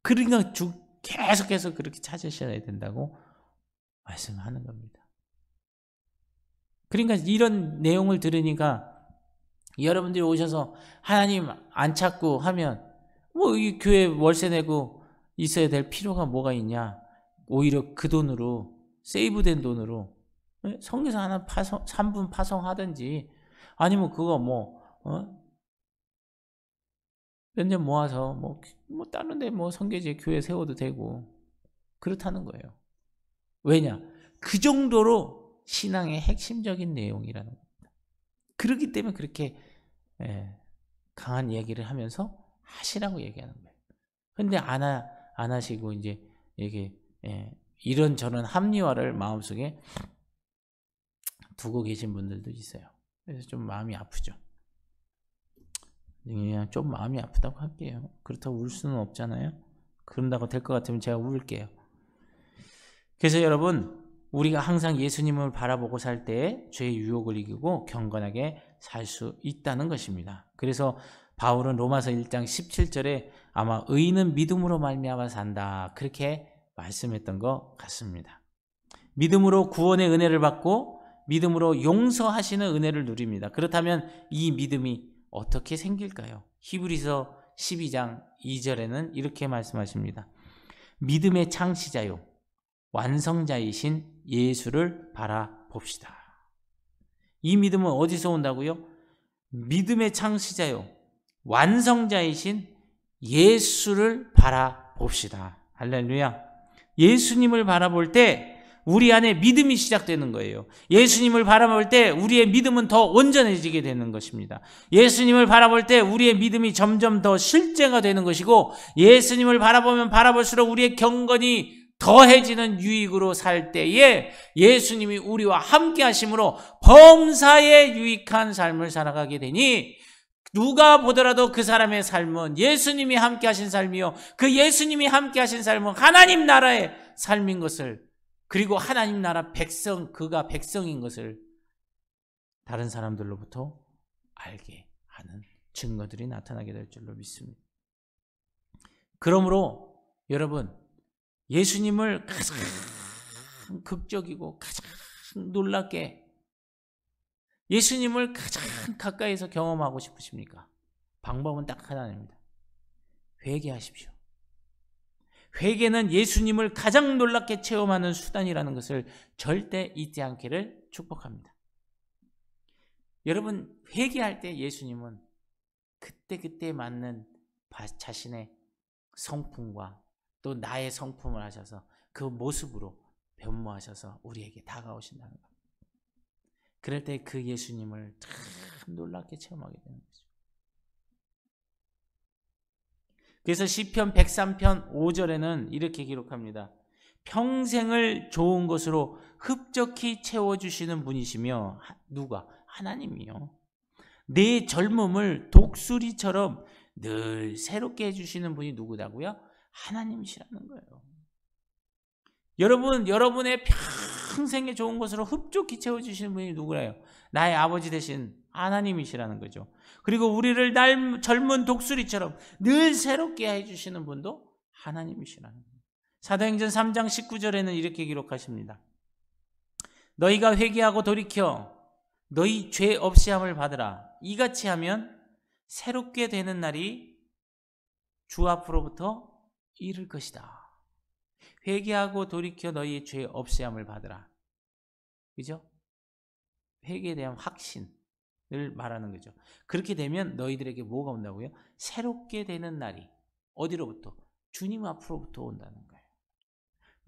그러니까 계속해서 그렇게 찾으셔야 된다고 말씀하는 겁니다. 그러니까 이런 내용을 들으니까 여러분들이 오셔서 하나님 안 찾고 하면 뭐 이 교회 월세 내고 있어야 될 필요가 뭐가 있냐. 오히려 그 돈으로 세이브된 돈으로 성경서 하나 3분 파송하든지 아니면 그거 몇 년 모아서 뭐 다른 데 성교제 교회 세워도 되고 그렇다는 거예요. 왜냐? 그 정도로 신앙의 핵심적인 내용이라는 겁니다. 그렇기 때문에 그렇게 강한 얘기를 하면서 하시라고 얘기하는 거예요. 근데 안 하시고 이제 이게 이런저런 합리화를 마음속에 두고 계신 분들도 있어요. 그래서 좀 마음이 아프죠. 그냥 좀 마음이 아프다고 할게요. 그렇다고 울 수는 없잖아요. 그런다고 될 것 같으면 제가 울게요. 그래서 여러분, 우리가 항상 예수님을 바라보고 살 때 죄의 유혹을 이기고 경건하게 살 수 있다는 것입니다. 그래서 바울은 로마서 1장 17절에 아마 의인은 믿음으로 말미암아 산다, 그렇게 말씀했던 것 같습니다. 믿음으로 구원의 은혜를 받고 믿음으로 용서하시는 은혜를 누립니다. 그렇다면 이 믿음이 어떻게 생길까요? 히브리서 12장 2절에는 이렇게 말씀하십니다. 믿음의 창시자요 완성자이신 예수를 바라봅시다. 이 믿음은 어디서 온다고요? 믿음의 창시자요 완성자이신 예수를 바라봅시다. 할렐루야. 예수님을 바라볼 때 우리 안에 믿음이 시작되는 거예요. 예수님을 바라볼 때 우리의 믿음은 더 온전해지게 되는 것입니다. 예수님을 바라볼 때 우리의 믿음이 점점 더 실제가 되는 것이고, 예수님을 바라보면 바라볼수록 우리의 경건이 더해지는 유익으로 살 때에 예수님이 우리와 함께 하심으로 범사에 유익한 삶을 살아가게 되니, 누가 보더라도 그 사람의 삶은 예수님이 함께 하신 삶이요, 그 예수님이 함께 하신 삶은 하나님 나라의 삶인 것을, 그리고 하나님 나라 백성, 그가 백성인 것을 다른 사람들로부터 알게 하는 증거들이 나타나게 될 줄로 믿습니다. 그러므로 여러분, 예수님을 가장 극적이고 가장 놀랍게, 예수님을 가장 가까이서 경험하고 싶으십니까? 방법은 딱 하나입니다. 회개하십시오. 회개는 예수님을 가장 놀랍게 체험하는 수단이라는 것을 절대 잊지 않기를 축복합니다. 여러분, 회개할 때 예수님은 그때그때 맞는 자신의 성품과 또 나의 성품을 하셔서 그 모습으로 변모하셔서 우리에게 다가오신다는 것. 그럴 때 그 예수님을 참 놀랍게 체험하게 되는 거죠. 그래서 시편 103편 5절에는 이렇게 기록합니다. 평생을 좋은 것으로 흡족히 채워주시는 분이시며, 누가? 하나님이요. 내 젊음을 독수리처럼 늘 새롭게 해주시는 분이 누구다고요? 하나님이시라는 거예요. 여러분, 여러분의 평생에 좋은 것으로 흡족히 채워주시는 분이 누구래요? 나의 아버지 되신 하나님이시라는 거죠. 그리고 우리를 젊은 독수리처럼 늘 새롭게 해주시는 분도 하나님이시라는 거예요. 사도행전 3장 19절에는 이렇게 기록하십니다. 너희가 회개하고 돌이켜 너희 죄 없이함을 받으라. 이같이 하면 새롭게 되는 날이 주 앞으로부터 이를 것이다. 회개하고 돌이켜 너희의 죄 없이함을 받으라. 그죠? 회개에 대한 확신을 말하는 거죠. 그렇게 되면 너희들에게 뭐가 온다고요? 새롭게 되는 날이 어디로부터? 주님 앞으로부터 온다는 거예요.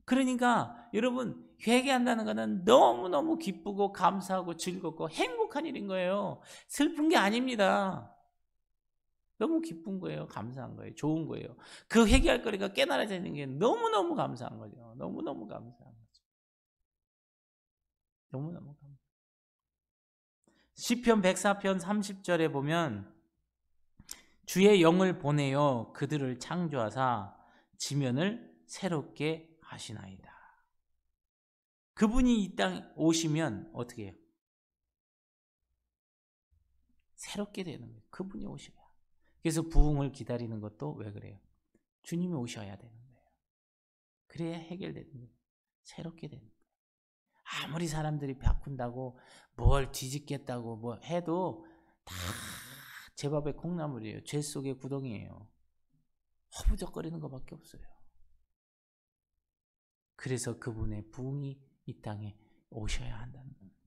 그러니까 여러분, 회개한다는 것은 너무너무 기쁘고 감사하고 즐겁고 행복한 일인 거예요. 슬픈 게 아닙니다. 너무 기쁜 거예요. 감사한 거예요. 좋은 거예요. 그 회개할 거리가 깨달아져 있는 게 너무너무 감사한 거죠. 너무너무 감사한 거죠. 너무너무 감사한 거죠. 시편 104편 30절에 보면 주의 영을 보내어 그들을 창조하사 지면을 새롭게 하시나이다. 그분이 이 땅 오시면 어떻게 해요? 새롭게 되는 거예요. 그분이 오셔야. 그래서 부흥을 기다리는 것도 왜 그래요? 주님이 오셔야 되는 거예요. 그래야 해결되는 거예요. 새롭게 되는 거예요. 아무리 사람들이 바꾼다고 뭘 뒤집겠다고 뭐 해도 다 제밥의 콩나물이에요. 죄 속의 구덩이에요. 허부적거리는 것밖에 없어요. 그래서 그분의 부흥이 이 땅에 오셔야 한다는 겁니다.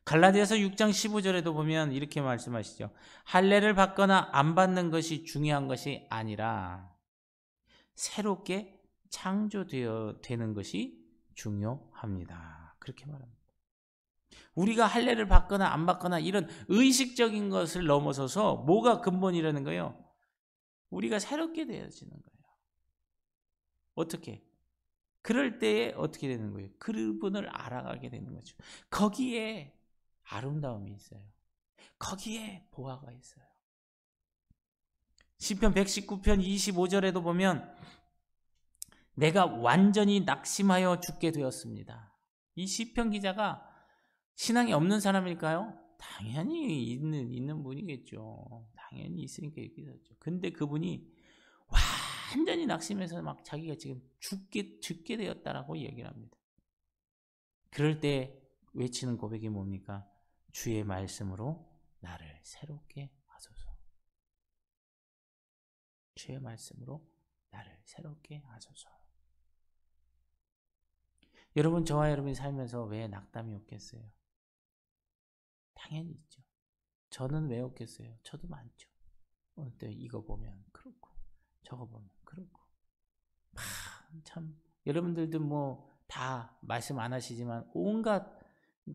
갈라디아서 6장 15절에도 보면 이렇게 말씀하시죠. 할례를 받거나 안 받는 것이 중요한 것이 아니라 새롭게 창조되는 것이 중요합니다. 그렇게 말합니다. 우리가 할례를 받거나 안 받거나 이런 의식적인 것을 넘어서서 뭐가 근본이라는 거예요? 우리가 새롭게 되어지는 거예요. 어떻게? 그럴 때에 어떻게 되는 거예요? 그분을 알아가게 되는 거죠. 거기에 아름다움이 있어요. 거기에 보화가 있어요. 시편 119편 25절에도 보면 내가 완전히 낙심하여 죽게 되었습니다. 이 시편 기자가 신앙이 없는 사람일까요? 당연히 있는 분이겠죠. 당연히 있으니까 이렇게 되었죠. 근데 그분이 완전히 낙심해서 막 자기가 지금 죽게 되었다라고 얘기를 합니다. 그럴 때 외치는 고백이 뭡니까? 주의 말씀으로 나를 새롭게 하소서. 주의 말씀으로 나를 새롭게 하소서. 여러분, 저와 여러분이 살면서 왜 낙담이 없겠어요? 당연히 있죠. 저는 왜 없겠어요? 저도 많죠. 때 이거 보면 그렇고 저거 보면 그렇고 참 여러분들도 뭐 다 말씀 안 하시지만 온갖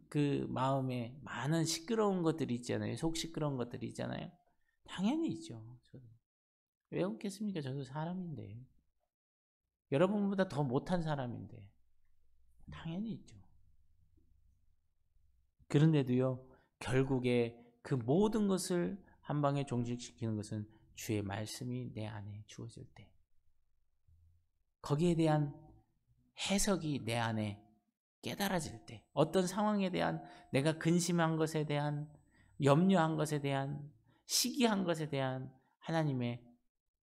그 마음에 많은 시끄러운 것들이 있잖아요. 속 시끄러운 것들이 있잖아요. 당연히 있죠. 저도. 왜 없겠습니까? 저도 사람인데. 여러분보다 더 못한 사람인데. 당연히 있죠. 그런데도요, 결국에 그 모든 것을 한 방에 종식시키는 것은 주의 말씀이 내 안에 주어질 때, 거기에 대한 해석이 내 안에 깨달아질 때, 어떤 상황에 대한 내가 근심한 것에 대한, 염려한 것에 대한, 시기한 것에 대한 하나님의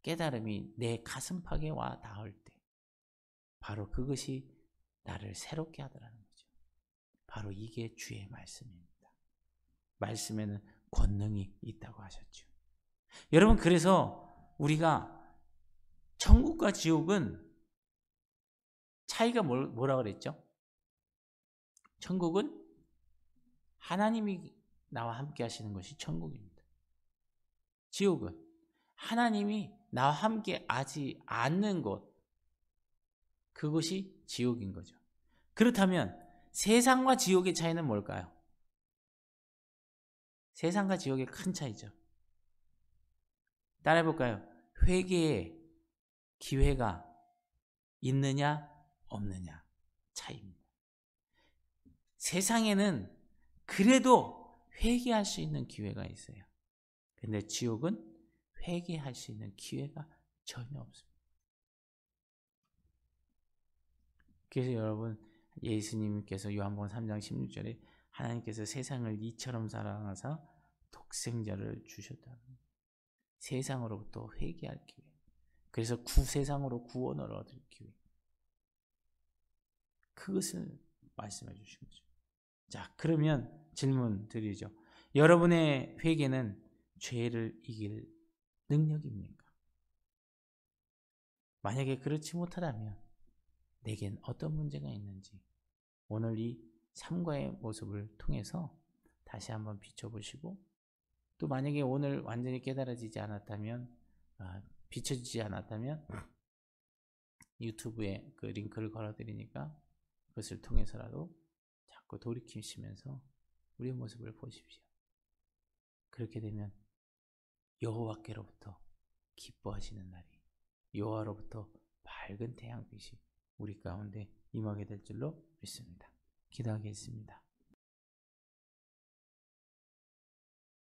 깨달음이 내 가슴팍에 와 닿을 때 바로 그것이 나를 새롭게 하더라는 거죠. 바로 이게 주의 말씀입니다. 말씀에는 권능이 있다고 하셨죠. 여러분, 그래서 우리가 천국과 지옥은 차이가 뭐라 그랬죠? 천국은 하나님이 나와 함께 하시는 것이 천국입니다. 지옥은 하나님이 나와 함께 하지 않는 곳, 그것이 지옥인 거죠. 그렇다면 세상과 지옥의 차이는 뭘까요? 세상과 지옥의 큰 차이죠. 따라해볼까요? 회개의 기회가 있느냐 없느냐 차이입니다. 세상에는 그래도 회개할 수 있는 기회가 있어요. 근데 지옥은 회개할 수 있는 기회가 전혀 없습니다. 그래서 여러분, 예수님께서 요한복음 3장 16절에 하나님께서 세상을 이처럼 사랑하사 독생자를 주셨다. 세상으로부터 회개할 기회. 그래서 세상으로 구원을 얻을 기회. 그것을 말씀해 주신 거죠. 자, 그러면 질문 드리죠. 여러분의 회개는 죄를 이길 능력입니까? 만약에 그렇지 못하다면 내겐 어떤 문제가 있는지 오늘 이 삶과의 모습을 통해서 다시 한번 비춰보시고, 또 만약에 오늘 완전히 깨달아지지 않았다면, 비춰지지 않았다면 유튜브에 그 링크를 걸어드리니까 그것을 통해서라도 자꾸 돌이키시면서 우리의 모습을 보십시오. 그렇게 되면 여호와께로부터 기뻐하시는 날이, 여호와로부터 밝은 태양빛이 우리 가운데 임하게 될 줄로 믿습니다. 기도하겠습니다.